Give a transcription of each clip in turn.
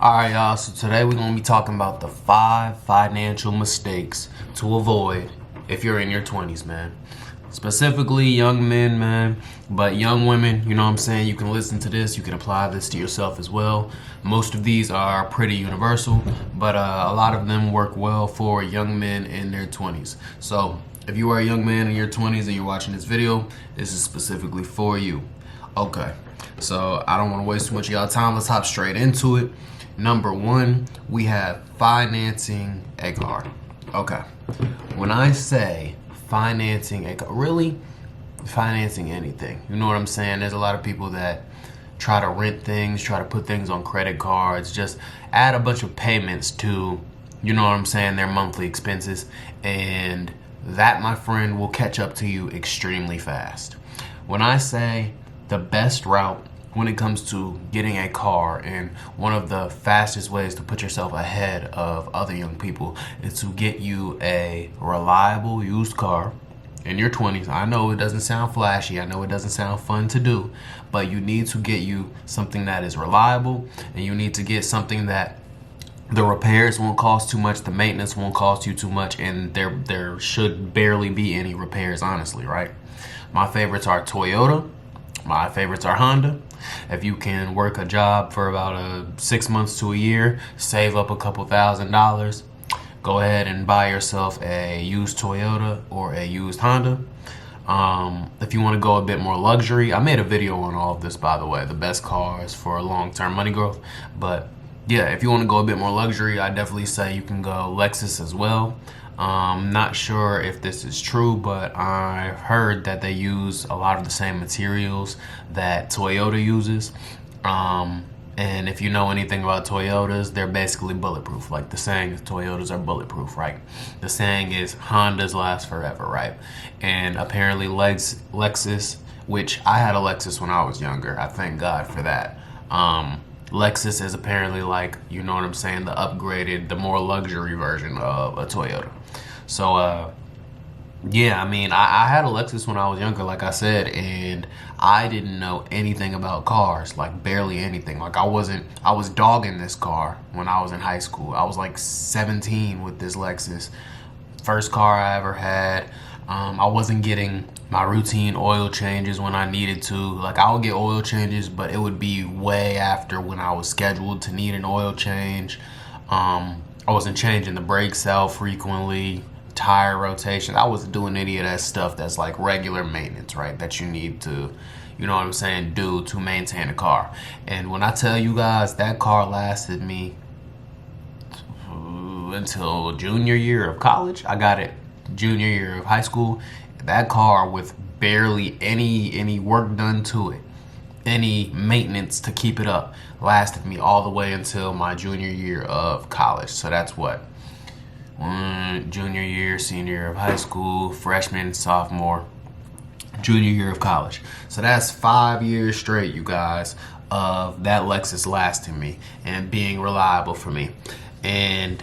Alright, y'all, so today we're going to be talking about the 5 financial mistakes to avoid if you're in your 20s, man. Specifically, young men, man, but young women, you know what I'm saying? You can listen to this, you can apply this to yourself as well. Most of these are pretty universal, but a lot of them work well for young men in their 20s. So, if you are a young man in your 20s and you're watching this video, this is specifically for you. Okay, so I don't want to waste too much of y'all time. Let's hop straight into it. Number 1, we have financing a car. Okay, when I say financing a car, really financing anything, you know what I'm saying? There's a lot of people that try to rent things, try to put things on credit cards, just add a bunch of payments to, you know what I'm saying, their monthly expenses, and that, my friend, will catch up to you extremely fast. When I say the best route when it comes to getting a car, and one of the fastest ways to put yourself ahead of other young people, is to get you a reliable used car in your 20s. I know it doesn't sound flashy, I know it doesn't sound fun to do, but you need to get you something that is reliable, and you need to get something that the repairs won't cost too much, the maintenance won't cost you too much, and there should barely be any repairs, honestly, right? My favorites are Toyota. My favorites are Honda. If you can work a job for about 6 months to a year, save up a couple $1,000s, go ahead and buy yourself a used Toyota or a used Honda. If you want to go a bit more luxury, I made a video on all of this, by the way, the best cars for long-term money growth. But yeah, if you want to go a bit more luxury, I definitely say you can go Lexus as well. Not sure if this is true, but I've heard that they use a lot of the same materials that Toyota uses. And if you know anything about Toyotas, they're basically bulletproof. Like the saying is Toyotas are bulletproof, right? The saying is Hondas last forever, right? And apparently Lexus, which I had a Lexus when I was younger. I thank God for that. Lexus is apparently, like, you know what I'm saying, the upgraded, the more luxury version of a Toyota. So, yeah, I mean, I had a Lexus when I was younger, like I said, and I didn't know anything about cars, like barely anything. Like I was dogging this car when I was in high school. I was like 17 with this Lexus. First car I ever had. I wasn't getting my routine oil changes when I needed to. Like I would get oil changes, but it would be way after when I was scheduled to need an oil change. I wasn't changing the brakes out frequently, tire rotation. I wasn't doing any of that stuff that's like regular maintenance, right? That you need to, you know what I'm saying, do to maintain a car. And when I tell you guys, that car lasted me until junior year of college. I got it junior year of high school. That car, with barely any work done to it, any maintenance to keep it up, lasted me all the way until my junior year of college. So that's what, junior year, senior year of high school, freshman, sophomore, junior year of college. So that's 5 years straight, you guys, of that Lexus lasting me and being reliable for me. And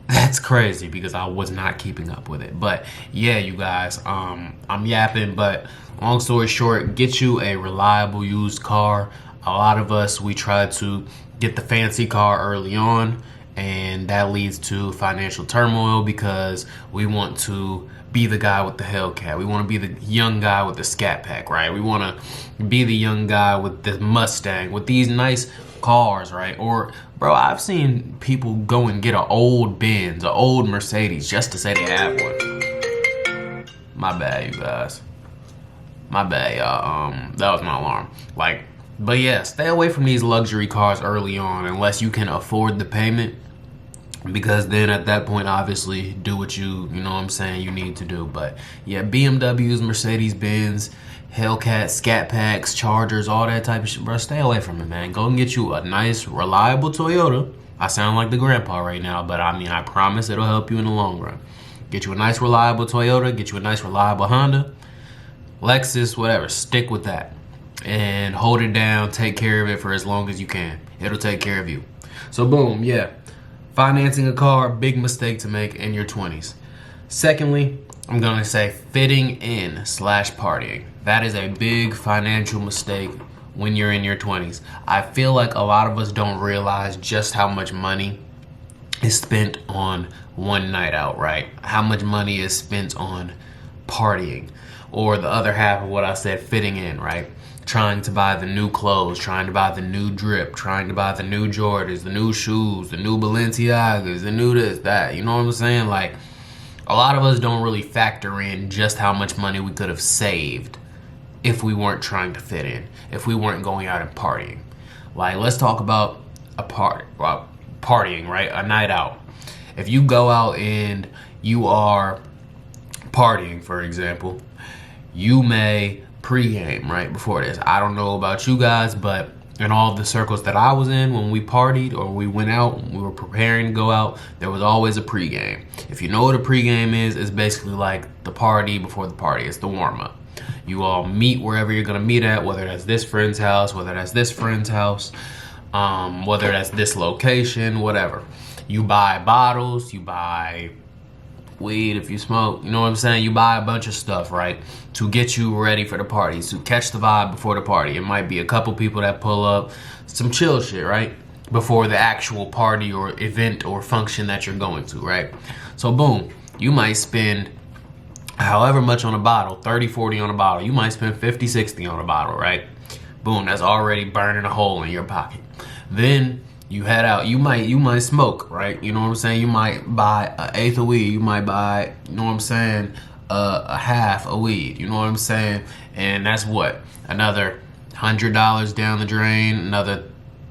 that's crazy because I was not keeping up with it. But yeah, you guys, I'm yapping, but long story short, get you a reliable used car. A lot of us, we try to get the fancy car early on, and that leads to financial turmoil because we want to be the guy with the Hellcat. We want to be the young guy with the Scat Pack, right? We want to be the young guy with the Mustang, with these nice cars, right? Or, bro, I've seen people go and get an old Benz, an old Mercedes, just to say they have one. My bad, you guys. My bad, y'all. That was my alarm. Like, but yeah, stay away from these luxury cars early on unless you can afford the payment. Because then at that point, obviously, do what you know what I'm saying, you need to do. But yeah, BMWs, Mercedes-Benz, Hellcat, Scat Packs, Chargers, all that type of shit, bro, stay away from it, man. Go and get you a nice, reliable Toyota. I sound like the grandpa right now, but I mean, I promise it'll help you in the long run. Get you a nice, reliable Toyota, get you a nice, reliable Honda, Lexus, whatever. Stick with that and hold it down. Take care of it for as long as you can. It'll take care of you. So boom, yeah. Financing a car, big mistake to make in your 20s. Secondly, I'm gonna say fitting in / partying. That is a big financial mistake when you're in your 20s. I feel like a lot of us don't realize just how much money is spent on one night out, right? How much money is spent on partying, or the other half of what I said, fitting in, right? Trying to buy the new clothes, trying to buy the new drip, trying to buy the new Jordans, the new shoes, the new Balenciagas, the new this, that. You know what I'm saying? Like, a lot of us don't really factor in just how much money we could have saved if we weren't trying to fit in, if we weren't going out and partying. Like, let's talk about partying, right? A night out. If you go out and you are partying, for example, you may pregame right before this. I don't know about you guys, but in all the circles that I was in, when we partied or we went out, when we were preparing to go out, there was always a pregame. If you know what a pregame is, it's basically like the party before the party. It's the warm-up. You all meet wherever you're gonna meet at, whether that's this friend's house, whether that's this friend's house, whether that's this location, whatever. You buy bottles, you buy weed if you smoke, you know what I'm saying? You buy a bunch of stuff, right? To get you ready for the party, to catch the vibe before the party. It might be a couple people that pull up, some chill shit, right? Before the actual party or event or function that you're going to, right? So boom, you might spend however much on a bottle, 30, 40 on a bottle. You might spend 50, 60 on a bottle, right? Boom, that's already burning a hole in your pocket. Then you head out, you might smoke, right? You know what I'm saying? You might buy an eighth of weed, you might buy, you know what I'm saying, a half of weed, you know what I'm saying? And that's what? Another $100 down the drain, another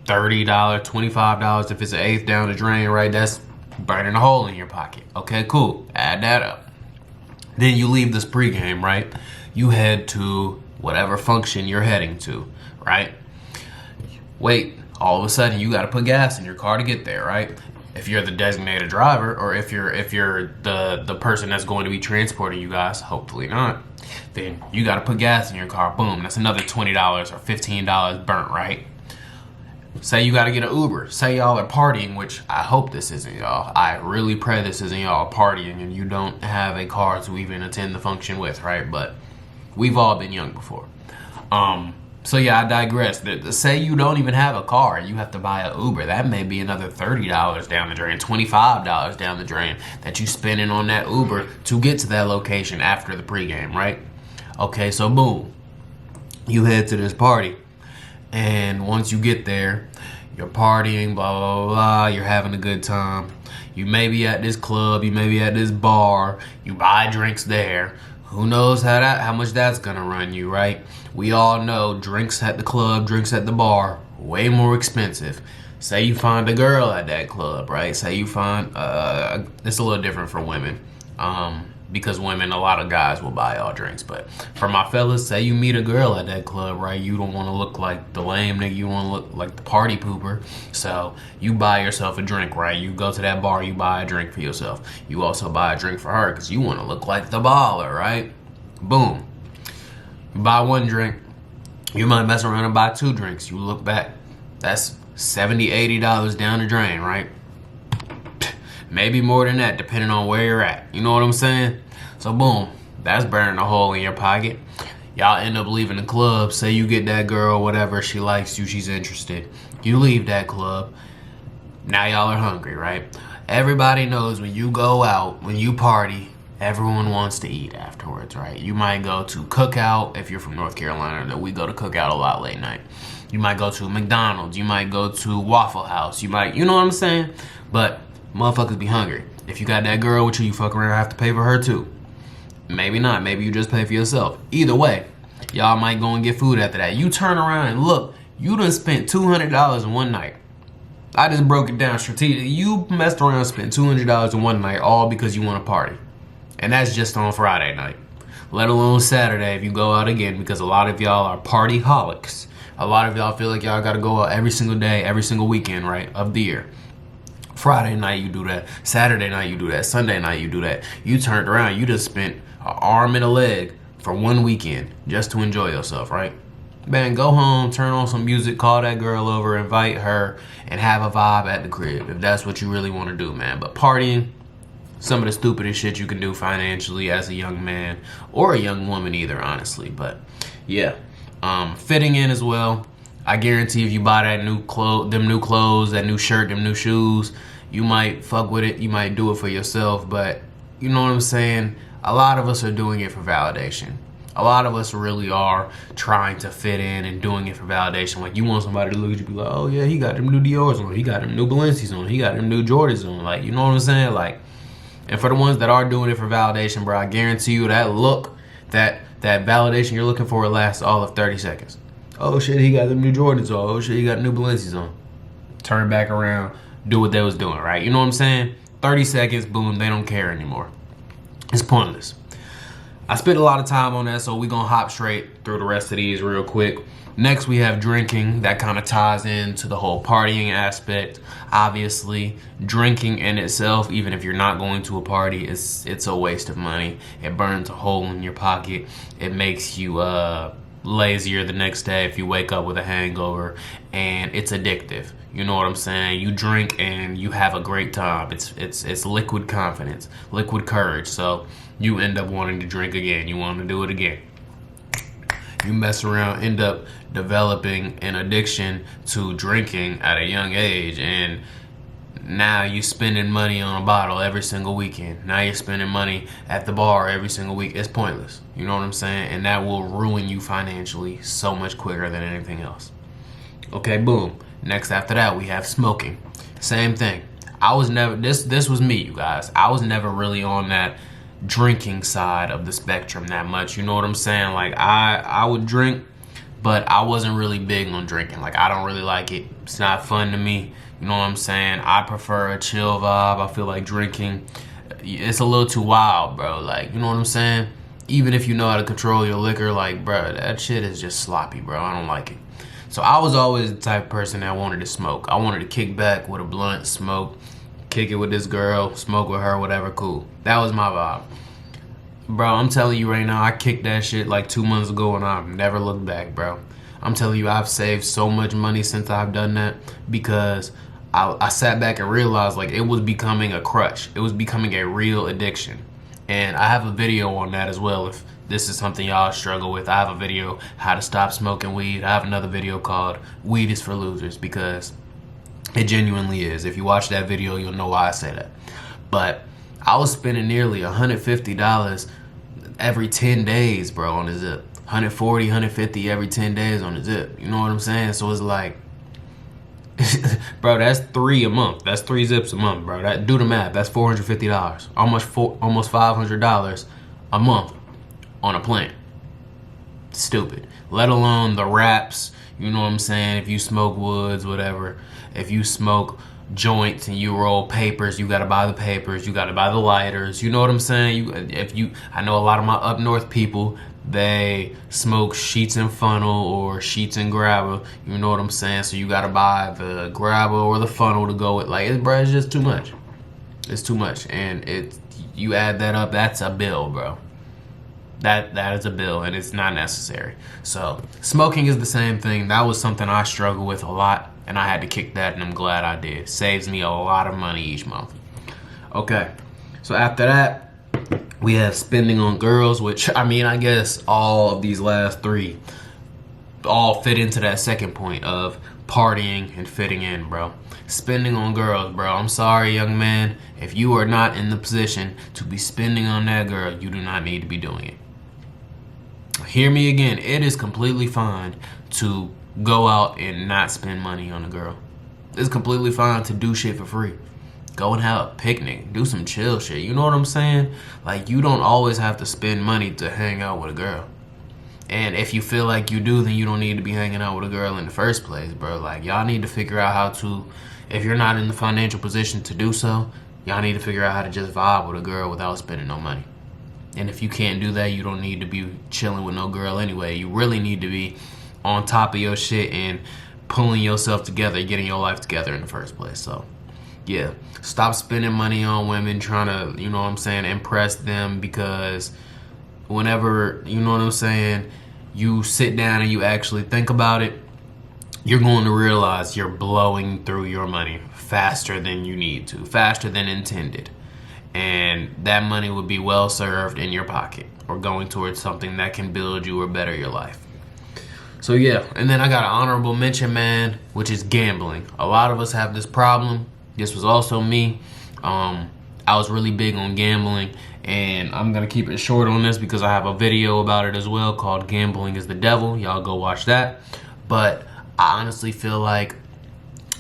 $30, $25 if it's an eighth down the drain, right? That's burning a hole in your pocket. Okay, cool, add that up. Then you leave this pregame, right? You head to whatever function you're heading to, right? Wait. All of a sudden you got to put gas in your car to get there, right? If you're the designated driver, or if you're the person that's going to be transporting you guys, hopefully not, then you got to put gas in your car. Boom, that's another $20 or $15 burnt, right? Say you got to get an Uber. Say y'all are partying, which I hope this isn't y'all. I really pray this isn't y'all partying and you don't have a car to even attend the function with, right? But we've all been young before. So yeah, I digress. Say you don't even have a car and you have to buy an Uber. That may be another $30 down the drain, $25 down the drain that you spending on that Uber to get to that location after the pregame, right? Okay, so boom, you head to this party, and once you get there, you're partying, blah, blah, blah, blah, you're having a good time. You may be at this club, you may be at this bar, you buy drinks there. Who knows how much that's gonna run you, right? We all know drinks at the club, drinks at the bar, way more expensive. Say you find a girl at that club, right? Say you find, it's a little different for women. Because women, a lot of guys will buy all drinks. But for my fellas, say you meet a girl at that club, right? You don't want to look like the lame nigga. You want to look like the party pooper. So you buy yourself a drink, right? You go to that bar, you buy a drink for yourself. You also buy a drink for her because you want to look like the baller, right? Boom. You buy one drink. You might mess around and buy two drinks. You look back. That's $70, $80 down the drain, right? Maybe more than that, depending on where you're at. You know what I'm saying? So boom, that's burning a hole in your pocket. Y'all end up leaving the club. Say you get that girl, whatever, she likes you, she's interested. You leave that club. Now y'all are hungry, right? Everybody knows when you go out, when you party, everyone wants to eat afterwards, right? You might go to Cookout if you're from North Carolina. We go to Cookout a lot late night. You might go to McDonald's. You might go to Waffle House. You might, you know what I'm saying? But motherfuckers be hungry. If you got that girl with you, you fuck around, have to pay for her too. Maybe not. Maybe you just pay for yourself. Either way, y'all might go and get food after that. You turn around and look, you done spent $200 in one night. I just broke it down strategically. You messed around and spent $200 in one night all because you want to party. And that's just on Friday night. Let alone Saturday if you go out again, because a lot of y'all are party holics. A lot of y'all feel like y'all got to go out every single day, every single weekend, right, of the year. Friday night you do that, Saturday night you do that, Sunday night you do that. You turned around, you just spent an arm and a leg for one weekend just to enjoy yourself, right? Man, go home, turn on some music, call that girl over, invite her, and have a vibe at the crib if that's what you really want to do, man. But partying, some of the stupidest shit you can do financially as a young man or a young woman either, honestly. But yeah, fitting in as well. I guarantee if you buy that new clothes, that new shirt, them new shoes, you might fuck with it. You might do it for yourself, but you know what I'm saying? A lot of us are doing it for validation. A lot of us really are trying to fit in and doing it for validation. Like, you want somebody to look at you and be like, oh yeah, he got them new Dior's on, he got them new Balenci's on, he got them new Jordans on. Like, you know what I'm saying? Like, and for the ones that are doing it for validation, bro, I guarantee you that look, that validation you're looking for lasts all of 30 seconds. Oh shit, he got them new Jordans on. Oh shit, he got new Balenci's on. Turn back around, do what they was doing, right? You know what I'm saying? 30 seconds, boom, they don't care anymore. It's pointless. I spent a lot of time on that, so we're gonna hop straight through the rest of these real quick. Next, we have drinking. That kind of ties into the whole partying aspect. Obviously, drinking in itself, even if you're not going to a party, it's a waste of money. It burns a hole in your pocket. It makes you lazier the next day if you wake up with a hangover, and it's addictive. You know what I'm saying? You drink and you have a great time. It's liquid confidence, liquid courage. So you end up wanting to drink again. You want to do it again. You mess around, end up developing an addiction to drinking at a young age, and now you spending money on a bottle every single weekend. Now you're spending money at the bar every single week. It's pointless. You know what I'm saying? And that will ruin you financially so much quicker than anything else. Okay, boom. Next after that, we have smoking. Same thing. I was never, this was me, you guys. I was never really on that drinking side of the spectrum that much. You know what I'm saying? Like, I would drink, but I wasn't really big on drinking. Like, I don't really like it. It's not fun to me. You know what I'm saying? I prefer a chill vibe. I feel like drinking, it's a little too wild, bro. Like, you know what I'm saying? Even if you know how to control your liquor, like, bro, that shit is just sloppy, bro. I don't like it. So I was always the type of person that wanted to smoke. I wanted to kick back with a blunt, smoke, kick it with this girl, smoke with her, whatever, cool. That was my vibe. Bro, I'm telling you right now, I kicked that shit like 2 months ago and I've never looked back, bro. I'm telling you, I've saved so much money since I've done that because I sat back and realized, like, it was becoming a crutch. It was becoming a real addiction. And I have a video on that as well if this is something y'all struggle with. I have a video, how to stop smoking weed. I have another video called Weed is for Losers, because it genuinely is. If you watch that video, you'll know why I say that. But I was spending nearly $150 every 10 days, bro, on the zip. 140, 150 every 10 days on the zip. You know what I'm saying? So it's like, bro, that's 3 a month. That's 3 zips a month, bro. That, do the math. That's $450. Almost $500 a month on a plant. Stupid. Let alone the wraps. You know what I'm saying? If you smoke woods, whatever. If you smoke joints and you roll papers, you gotta buy the papers. You gotta buy the lighters. You know what I'm saying? I know a lot of my up north people, they smoke sheets and funnel or sheets and grabber. You know what I'm saying? So you gotta buy the grabber or the funnel to go with. Like, bro, it's just too much. It's too much, and you add that up, that's a bill, bro. That is a bill, and it's not necessary. So smoking is the same thing. That was something I struggled with a lot, and I had to kick that, and I'm glad I did. Saves me a lot of money each month. Okay, so after that, we have spending on girls, which, I mean, I guess all of these last 3 all fit into that second point of partying and fitting in, bro. Spending on girls, bro. I'm sorry, young man. If you are not in the position to be spending on that girl, you do not need to be doing it. Hear me again. It is completely fine to go out and not spend money on a girl. It's completely fine to do shit for free. Go and have a picnic. Do some chill shit. You know what I'm saying? Like, you don't always have to spend money to hang out with a girl. And if you feel like you do, then you don't need to be hanging out with a girl in the first place, bro. Like, y'all need to figure out how to, if you're not in the financial position to do so, y'all need to figure out how to just vibe with a girl without spending no money. And if you can't do that, you don't need to be chilling with no girl anyway. You really need to be on top of your shit and pulling yourself together, getting your life together in the first place. So, yeah, stop spending money on women, trying to, you know what I'm saying, impress them, because whenever, you know what I'm saying, you sit down and you actually think about it, you're going to realize you're blowing through your money faster than you need to, faster than intended. And that money would be well served in your pocket or going towards something that can build you or better your life. So yeah, and then I got an honorable mention, man, which is gambling. A lot of us have this problem. This was also me. I was really big on gambling, and I'm gonna keep it short on this because I have a video about it as well called Gambling is the Devil. Y'all go watch that. But I honestly feel like,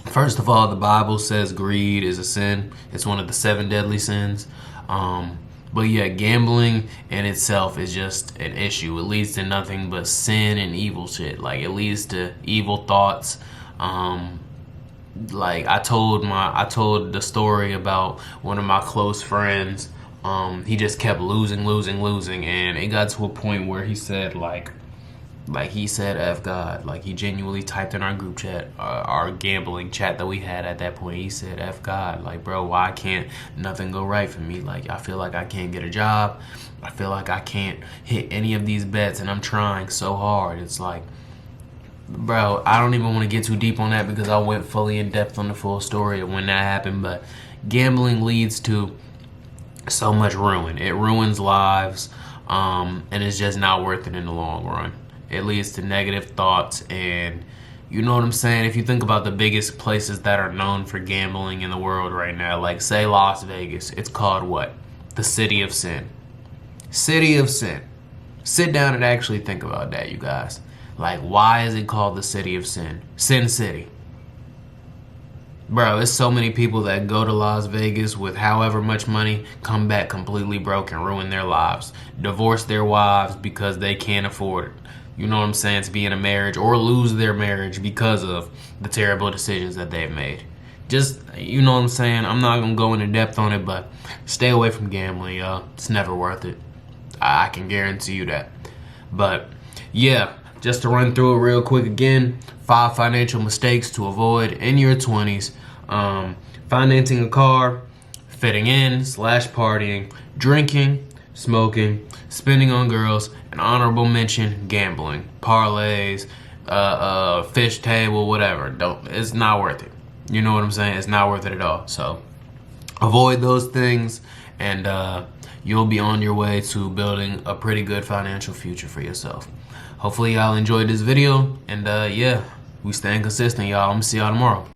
first of all, the Bible says greed is a sin. It's one of the 7 deadly sins. But yeah, gambling in itself is just an issue. It leads to nothing but sin and evil shit. Like, it leads to evil thoughts. Like I told the story about one of my close friends. He just kept losing, and it got to a point where he said like he said F God. Like, he genuinely typed in our group chat, our gambling chat that we had at that point. He said F God. Like, bro, why can't nothing go right for me? Like, I feel like I can't get a job. I feel like I can't hit any of these bets, and I'm trying so hard. It's like, bro, I don't even want to get too deep on that because I went fully in depth on the full story of when that happened. But gambling leads to so much ruin. It ruins lives, and it's just not worth it in the long run. It leads to negative thoughts, and you know what I'm saying? If you think about the biggest places that are known for gambling in the world right now, like say Las Vegas, it's called what? The City of Sin. City of Sin. Sit down and actually think about that, you guys. Like, why is it called the City of Sin? Sin City. Bro, there's so many people that go to Las Vegas with however much money, come back completely broke and ruin their lives. Divorce their wives because they can't afford it. You know what I'm saying? To be in a marriage, or lose their marriage because of the terrible decisions that they've made. Just, you know what I'm saying? I'm not going to go into depth on it, but stay away from gambling, y'all. It's never worth it. I can guarantee you that. But, yeah, just to run through it real quick again, 5 financial mistakes to avoid in your 20s. Financing a car, fitting in / partying, drinking, smoking, spending on girls, an honorable mention, gambling, parlays, fish table, whatever. It's not worth it. You know what I'm saying? It's not worth it at all. So avoid those things, and you'll be on your way to building a pretty good financial future for yourself. Hopefully y'all enjoyed this video, and yeah, we staying consistent, y'all. I'm gonna see y'all tomorrow.